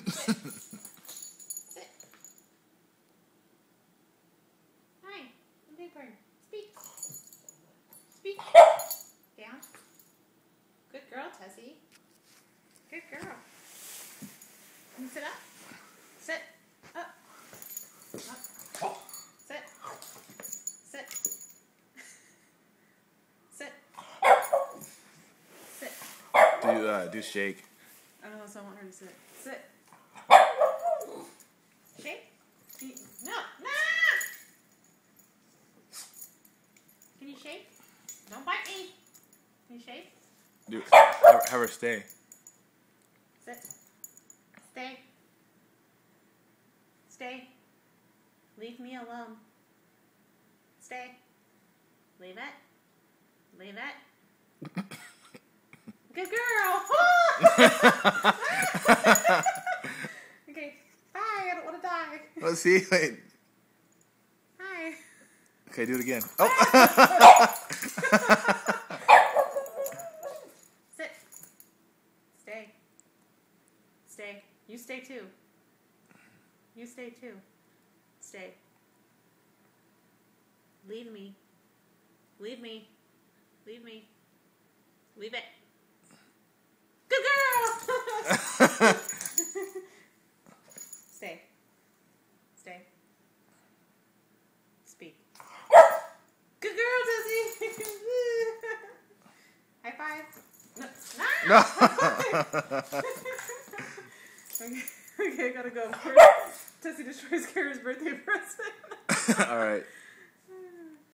Sit. Sit. Hi. Big bird. Speak. Speak. Down. Good girl, Tessie. Good girl. Can you sit up? Sit. Up. Up. Sit. Sit. Sit. Sit. Do shake. I don't know, so I want her to sit. Sit. Shake. No. No. Can you shake? Don't bite me. Can you shake? Do have her stay. Sit. Stay. Stay. Leave me alone. Stay. Leave it. Leave it. Good girl. Okay. Bye. I don't want to die. Let's see. Wait. Hi. Okay, do it again. Oh. Sit. Stay. Stay. You stay too. You stay too. Stay. Leave me. Leave me. Leave me. Leave it. Good girl! Stay. Stay. Speak. Good girl, Tessie! High five. No. Okay, I gotta go. Tessie destroys Kara's birthday present. All right.